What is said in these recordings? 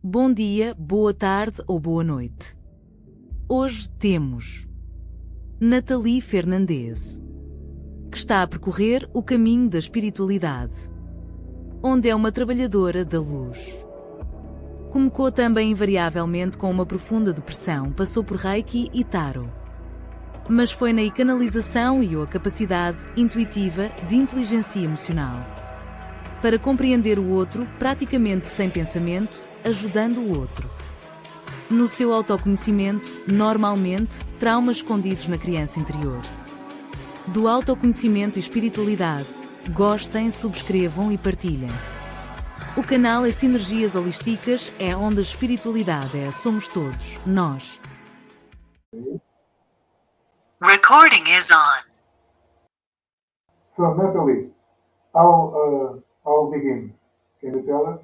Bom dia, boa tarde ou boa noite. Hoje temos Natalie Fernandez, que está a percorrer o caminho da espiritualidade, onde é uma trabalhadora da luz. Comecou também invariavelmente com uma profunda depressão, passou por Reiki e Tarot. Mas foi na Canalização e a capacidade intuitiva de Inteligencia Emocional para compreender o outro praticamente sem pensamento, ajudando o outro. No seu autoconhecimento, normalmente, traumas escondidos na criança interior. Do autoconhecimento e espiritualidade, gostem, subscrevam e partilhem. O canal é Sinergias Holisticas, é onde a espiritualidade é Somos todos, nós. Recording is on. So, Natalie, how begins? Can you tell us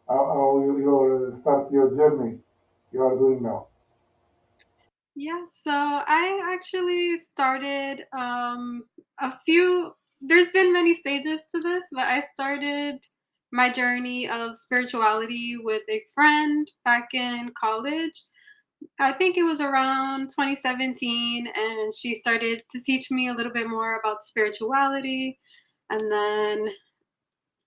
how you start your journey you are doing now? Yeah, so I actually started there's been many stages to this, but I started my journey of spirituality with a friend back in college. I think it was around 2017, and she started to teach me a little bit more about spirituality. And then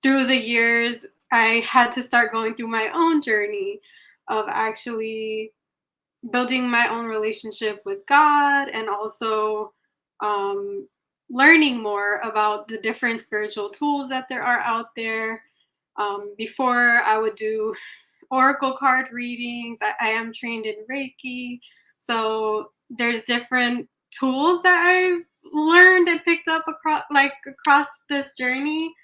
through the years, I had to start going through my own journey of actually building my own relationship with God, and also learning more about the different spiritual tools that there are out there. Before I would do oracle card readings, I am trained in Reiki. So there's different tools that I've learned and picked up across this journey.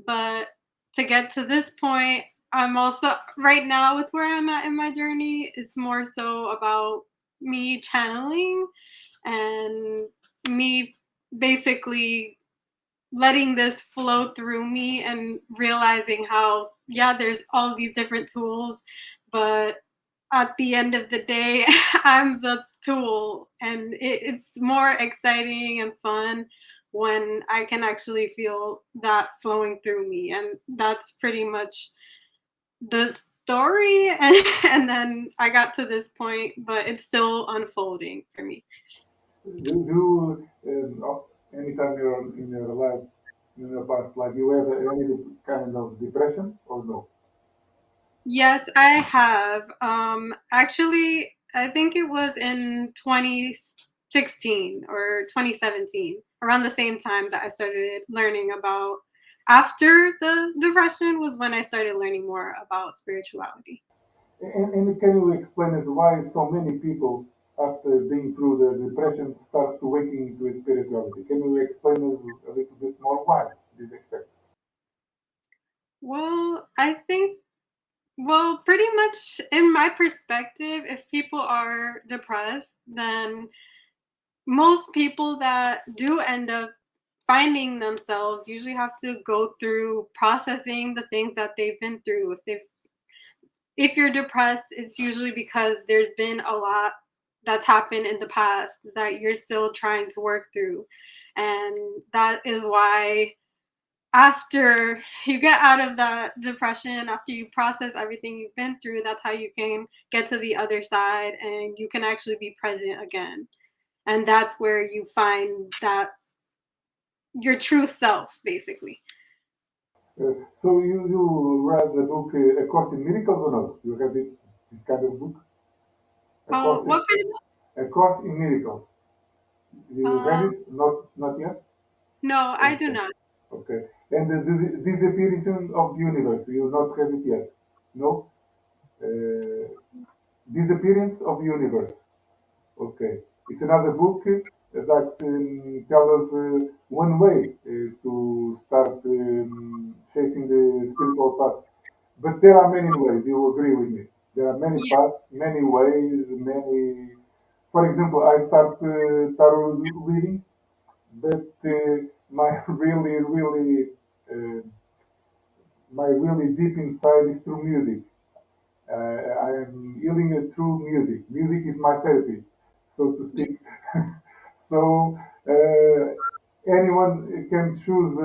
But to get to this point, I'm also right now with where I'm at in my journey, it's more so about me channeling and me basically letting this flow through me and realizing how, yeah, there's all these different tools, but at the end of the day, I'm the tool, and it's more exciting and fun when I can actually feel that flowing through me. And that's pretty much the story. And then I got to this point, but it's still unfolding for me. Do you, anytime you're in your life, in your past life, you have any kind of depression or no? Yes, I have. Actually, I think it was in 2016 or 2017, around the same time that I started learning about. After the depression was when I started learning more about spirituality. And can you explain us why so many people, after being through the depression, start to waking into spirituality? Can you explain us a little bit more why this effect? Well, pretty much in my perspective, if people are depressed, then most people that do end up finding themselves usually have to go through processing the things that they've been through. If you're depressed, it's usually because there's been a lot that's happened in the past that you're still trying to work through. And that is why after you get out of that depression, after you process everything you've been through, that's how you can get to the other side and you can actually be present again. And that's where you find that your true self, basically. So you read the book A Course in Miracles or not? You read this kind of book? What kind of book? A Course in Miracles. You read it? Not yet? No, I do Okay. not. Okay. And the disappearance of the universe, you not read it yet? No? Uh, Disappearance of the universe. Okay. It's another book that tells us one way to start chasing the spiritual path. But there are many ways, you agree with me. There are many Yeah. paths, many ways, many. For example, I start tarot reading, but my uh, really deep inside is through music. I am healing it through music. Music is my therapy, so to speak. So anyone can choose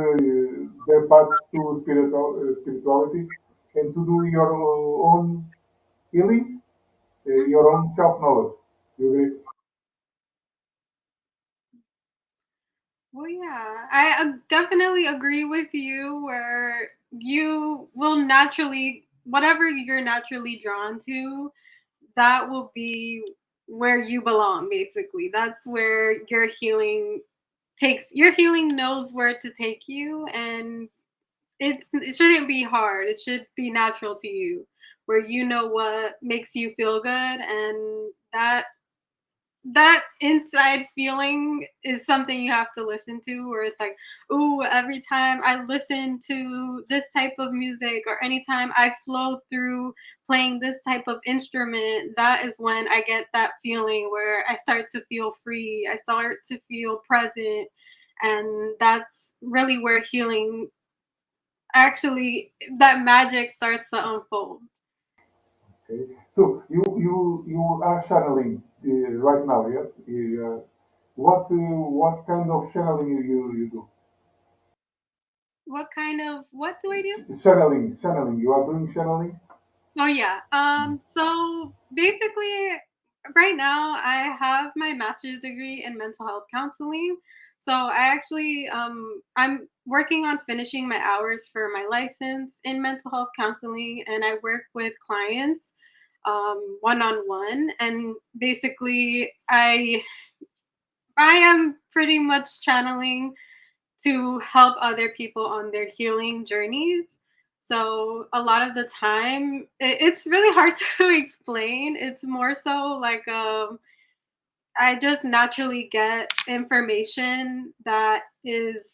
their path to spirituality. and to do your own healing, your own self-knowledge. You agree? Well, yeah, I definitely agree with you where you will naturally, whatever you're naturally drawn to, that will be where you belong, basically. That's where your healing knows where to take you, and it shouldn't be hard. It should be natural to you, where you know what makes you feel good, and that inside feeling is something you have to listen to, where it's like, ooh, every time I listen to this type of music or anytime I flow through playing this type of instrument, that is when I get that feeling where I start to feel free, I start to feel present, and that's really where healing actually, that magic starts to unfold. Okay. So you are channeling right now, yes? What kind of channeling you do? What kind of what do I do? Channeling. You are doing channeling. Oh yeah. So basically right now I have my master's degree in mental health counseling. So I actually I'm working on finishing my hours for my license in mental health counseling, and I work with clients one on one, and basically I am pretty much channeling to help other people on their healing journeys. So a lot of the time, it's really hard to explain. It's more so like I just naturally get information that is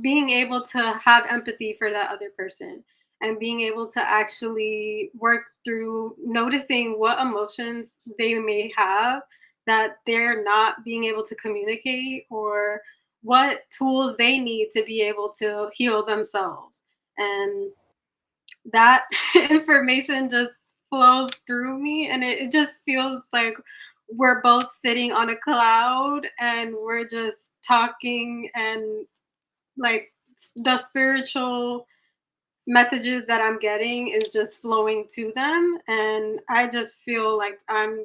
being able to have empathy for that other person and being able to actually work through noticing what emotions they may have that they're not being able to communicate, or what tools they need to be able to heal themselves. And that information just flows through me, and it just feels like we're both sitting on a cloud and we're just talking, and like the spiritual messages that I'm getting is just flowing to them, and I just feel like I'm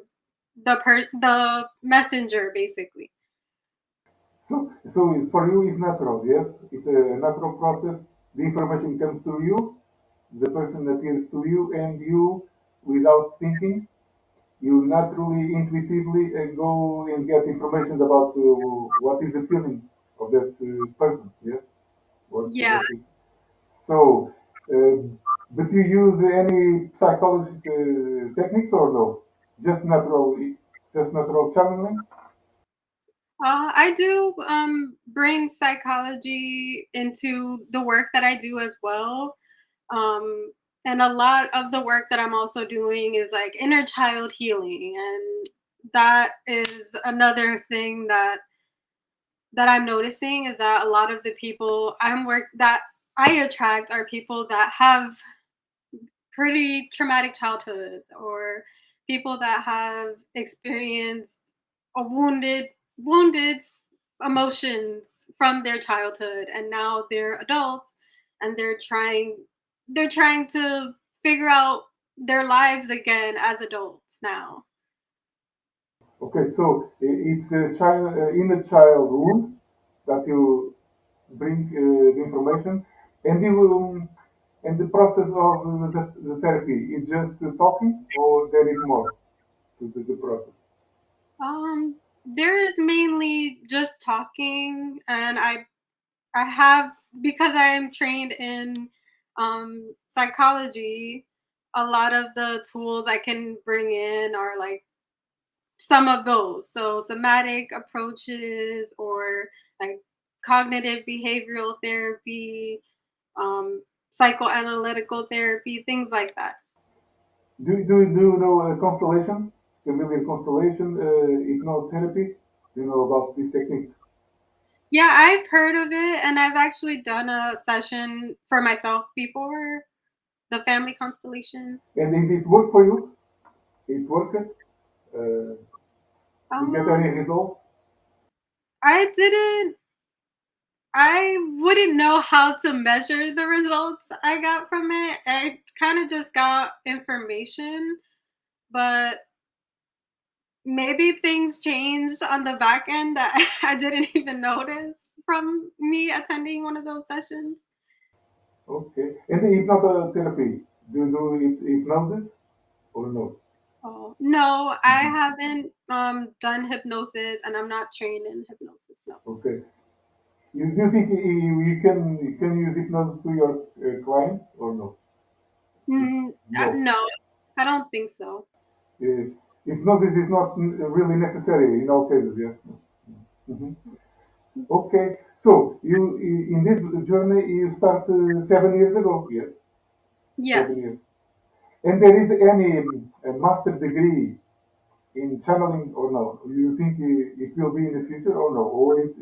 the messenger basically. So for you, it's natural. Yes, it's a natural process. The information comes to you, the person appears to you, and you, without thinking, you naturally, intuitively go and get information about what is the feeling of that person. Yes, Yeah. what is so. Uh, but you use any psychology techniques or no? Just natural, just natural channeling. I do bring psychology into the work that I do as well. Um, and a lot of the work that I'm also doing is like inner child healing, and that is another thing that I'm noticing, is that a lot of the people that I attract are people that have pretty traumatic childhoods, or people that have experienced a wounded emotions from their childhood, and now they're adults and they're trying to figure out their lives again as adults now. Okay, so it's a child in the childhood that you bring the information, and you and the process of the therapy is just talking, or there is more to the process. There is mainly just talking, and I have, because I am trained in psychology, a lot of the tools I can bring in are like some of those. So somatic approaches, or like cognitive behavioral therapy, psychoanalytical therapy, things like that. Do you know constellation, familiar constellation, hypnotherapy? Do you know about these techniques? Yeah, I've heard of it, and I've actually done a session for myself before, the family constellation. And it worked for you? It worked? Did you get any Um, results? I didn't I wouldn't know how to measure the results I got from it. I kind of just got information, but maybe things changed on the back end that I didn't even notice from me attending one of those sessions. Okay. And the hypnotherapy, do you do hypnosis or no? Oh, no, I Mhm. haven't done hypnosis and I'm not trained in hypnosis. No. Okay. Do you think you can use hypnosis to your clients or no? No. No, I don't think so. Uh, Hypnosis is not really necessary in all cases. Yes. Mhm. Okay. So in this journey you start 7 years ago. Yes. Yes. 7 years. And there is any master degree in channeling or no? You think it will be in the future or no? Or it's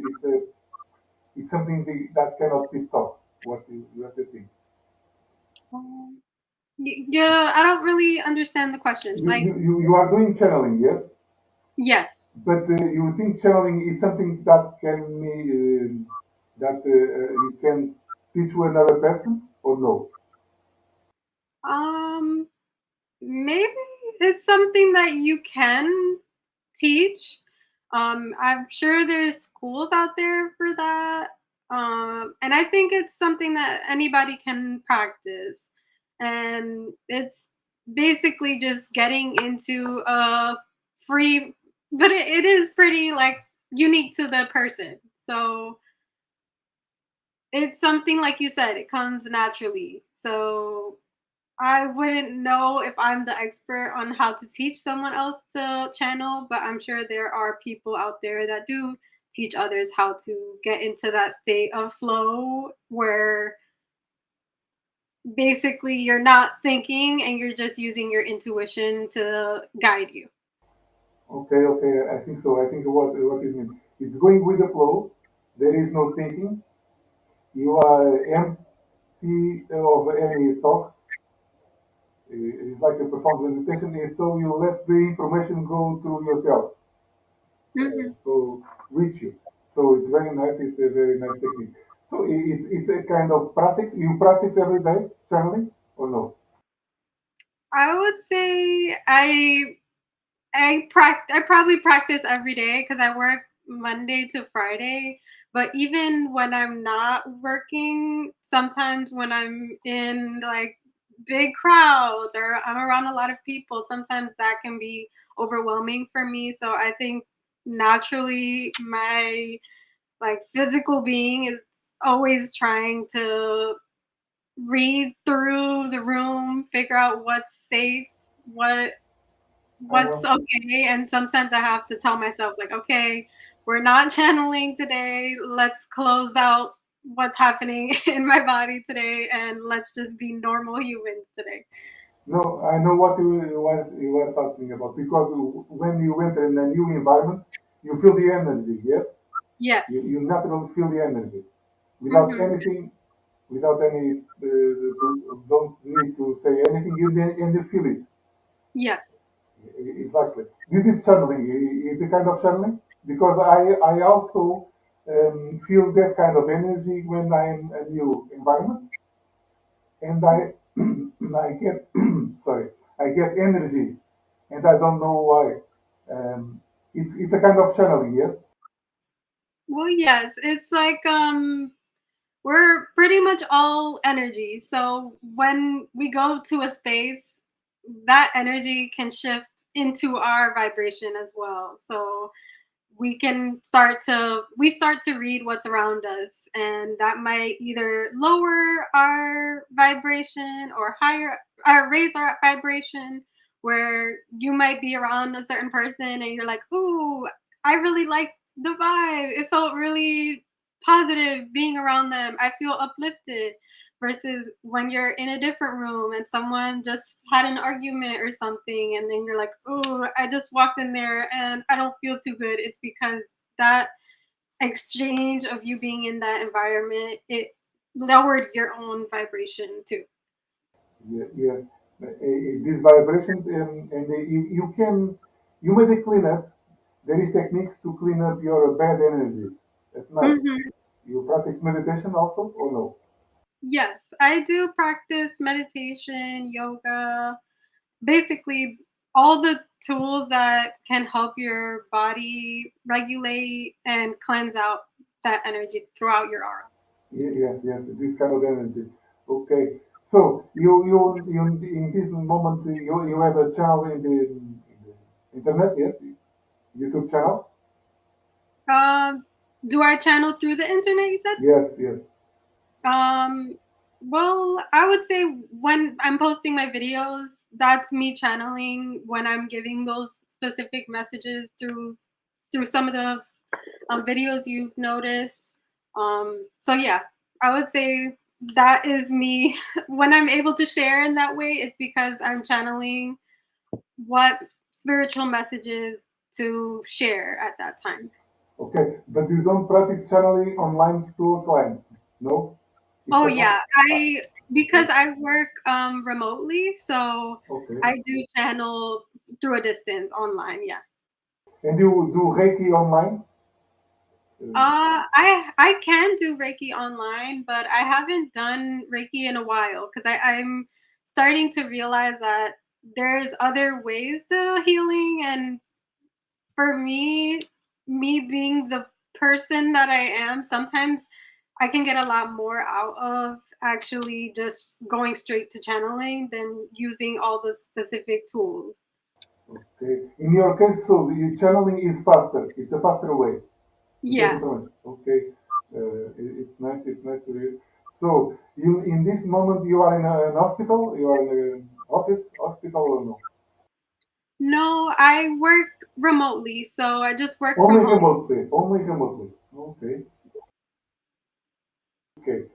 something that cannot be taught? What do you think? Um, yeah, I don't really understand the question. You, Like, you, you you are doing channeling, yes? yes. But you think channeling is something that you can teach to another person or no? Um, Maybe it's something that you can teach. I'm sure there's schools out there for that. And I think it's something that anybody can practice. And it's basically just getting into a free, but it is pretty like unique to the person. So it's something like you said, it comes naturally. So I wouldn't know if I'm the expert on how to teach someone else to channel, but I'm sure there are people out there that do teach others how to get into that state of flow where basically you're not thinking and you're just using your intuition to guide you. Okay, I think so. I think what it means. It's going with the flow. There is no thinking. You are empty of any thoughts. It's like a profound meditation. So you let the information go through yourself Mhm. to reach you. So it's very nice. It's a very nice technique. So it's a kind of practice. You practice every day channeling or no? I would say I probably practice every day because I work Monday to Friday. But even when I'm not working, sometimes when I'm in like big crowds or I'm around a lot of people, sometimes that can be overwhelming for me. So I think naturally my like physical being is always trying to read through the room, figure out what's safe, what I what's know. okay, and sometimes I have to tell myself, like, "Okay, we're not channeling today. Let's close out what's happening in my body today, and let's just be normal humans today." No, I know what you are talking about because when you enter in a new environment, you feel the energy. Yes, Yes. you naturally feel the energy without Mhm. anything, without any. Don't need to say anything. And you feel it. Yes. Exactly. This is channeling. Is a kind of channeling because I also feel that kind of energy when I'm in a new environment, and I get sorry, I get energies, and I don't know why. It's a kind of channeling, yes. Well, yes, it's like, we're pretty much all energy. So when we go to a space, that energy can shift into our vibration as well. So we start to read what's around us, and that might either lower our vibration or higher or raise our vibration, where you might be around a certain person and you're like, "Ooh, I really liked the vibe. It felt really positive being around them. I feel uplifted." Versus when you're in a different room and someone just had an argument or something, and then you're like, "Oh, I just walked in there and I don't feel too good." It's because that exchange of you being in that environment, it lowered your own vibration too. Yes. These vibrations, and you made a clean up. There is techniques to clean up your bad energies at night. Mhm. You practice meditation also or no? Yes, I do practice meditation, yoga, basically all the tools that can help your body regulate and cleanse out that energy throughout your aura. Yes, yes, this kind of energy. Okay. So you in this moment you have a channel in the internet, yes? YouTube channel? Um, do I channel through the internet, you said? Yes, yes. Um, well, I would say when I'm posting my videos, that's me channeling when I'm giving those specific messages through some of the videos you've noticed. So yeah, I would say that is me. When I'm able to share in that way, it's because I'm channeling what spiritual messages to share at that time. Okay. But you don't practice channeling online to a client? No? It's Oh a yeah, I because I work remotely, so okay. I do channel through a distance online. Yeah. And you do Reiki online? I can do Reiki online, but I haven't done Reiki in a while because I'm starting to realize that there's other ways to healing, and for me being the person that I am, sometimes I can get a lot more out of actually just going straight to channeling than using all the specific tools. Okay. In your case, so the channeling is faster. It's a faster way to get Yeah. information. Okay. It's nice. It's nice to hear. So you in this moment you are in an hospital. You are in an office hospital or no? No, I work remotely, so I just work Only from home. remotely. Only remotely. Okay. Okay.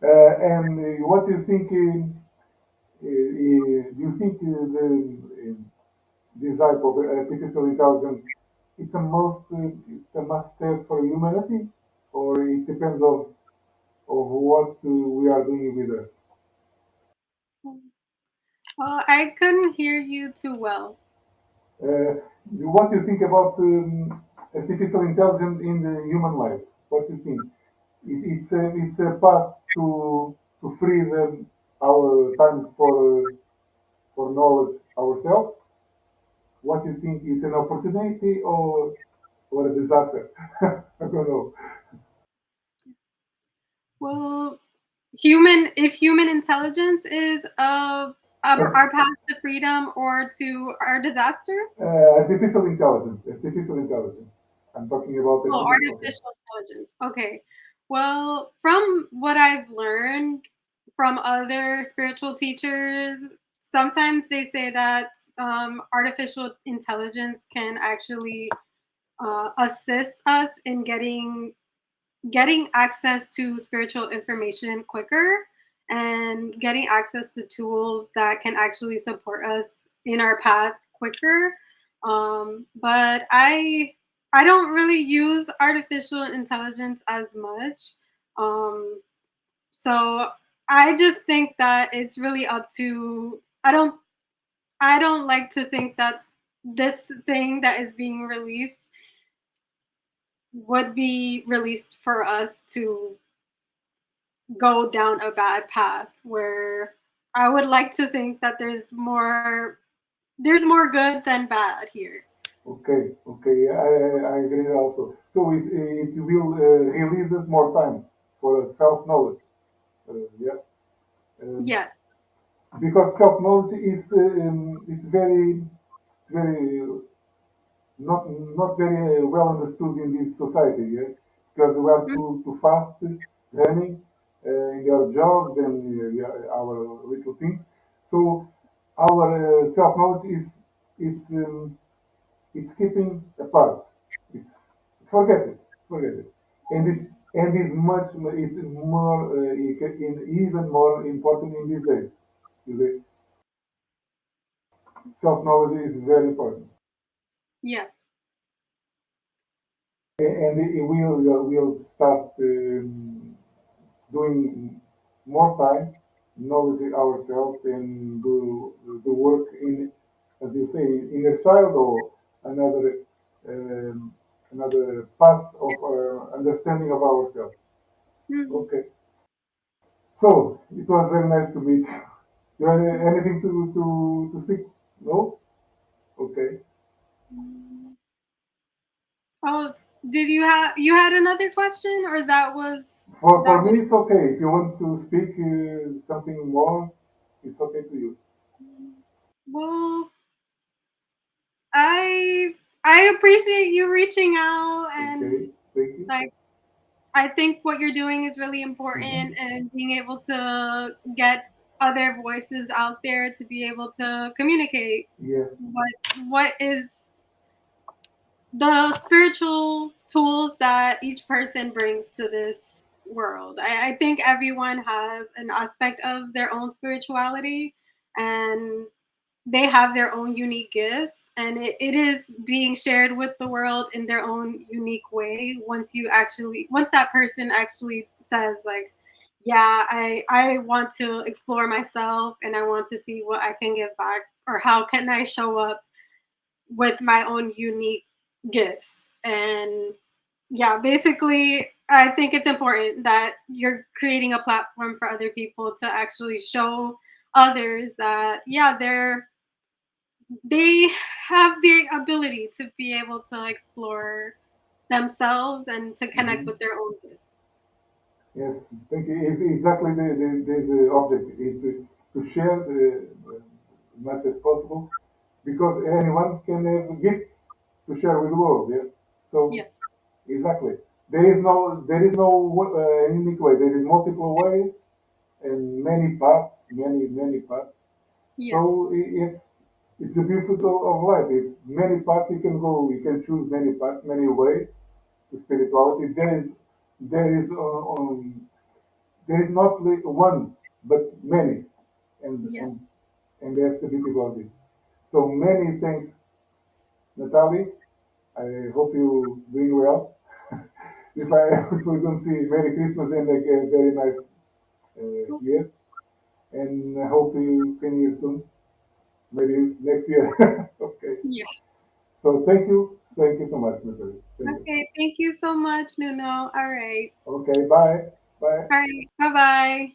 And what do you think? Do you think this type of artificial intelligence it's a must have for humanity, or it depends of what we are doing with it? I couldn't hear you too well. Uh, what do you think about artificial intelligence in the human life? What do you think? It's a path to free our time for knowledge ourselves. What do you think is an opportunity or a disaster? I don't know. Well, if human intelligence is Ar- our path to freedom or to our disaster. artificial intelligence. Artificial intelligence. I'm talking about Oh, artificial. Okay. artificial intelligence. Okay. Well, from what I've learned from other spiritual teachers, sometimes they say that artificial intelligence can actually assist us in getting access to spiritual information quicker and getting access to tools that can actually support us in our path quicker. But I don't really use artificial intelligence as much. Um, so I just think that it's really up to I don't like to think that this thing that is being released would be released for us to go down a bad path where I would like to think that there's more good than bad here. Okay. Okay. I agree also. So it will release us more time for self knowledge. Yes. Um, Yes. because self knowledge is it's very not very well understood in this society. Yes, because we are Mm, too fast running in your jobs and our little things. So our self knowledge is it's keeping apart. It's it's forget it, forget it, and it's much it's more even more important in these days. Self knowledge is very important. yeah. And it will start doing more time, knowledge ourselves, and do work in, as you say, inner child or another um, another path of understanding of ourselves. Mhm. Okay. So it was very nice to meet you. You have anything to speak? No? Okay. Oh, did you had another question, or that was For that was me, it's okay. If you want to speak something more, it's okay to you. well, I I appreciate you reaching out, and Okay. Thank you. like I think what you're doing is really Hmm. important, and being able to get other voices out there to be able to communicate Yeah. what is the spiritual tools that each person brings to this world. I think everyone has an aspect of their own spirituality, and they have their own unique gifts, and it is being shared with the world in their own unique way once that person actually says like, yeah, I want to explore myself, and I want to see what I can give back, or how can I show up with my own unique gifts. And yeah, basically, I think it's important that you're creating a platform for other people to actually show others that yeah, they have the ability to be able to explore themselves and to connect Hmm. with their own gifts. Yes. Thank you. It's exactly the object is to share as much as possible because anyone can have gifts to share with the world. Yes. So Yeah. exactly. There is no unique way. There is multiple ways and many paths, many paths. So Yes. it's the beauty of life. It's many paths you can go. You can choose many paths, many ways to spirituality. There is not one, but many, and Yeah. and and that's the beauty of it. So many thanks, Natalie. I hope you doing well. If we don't see Merry Christmas and a very nice Okay. year, and I hope you can hear soon, maybe next year. Okay. Yeah. So thank you so much, Natalie. Thank you. Okay. Thank you so much, Nuno. All right. Okay, bye, bye. All right. Bye bye.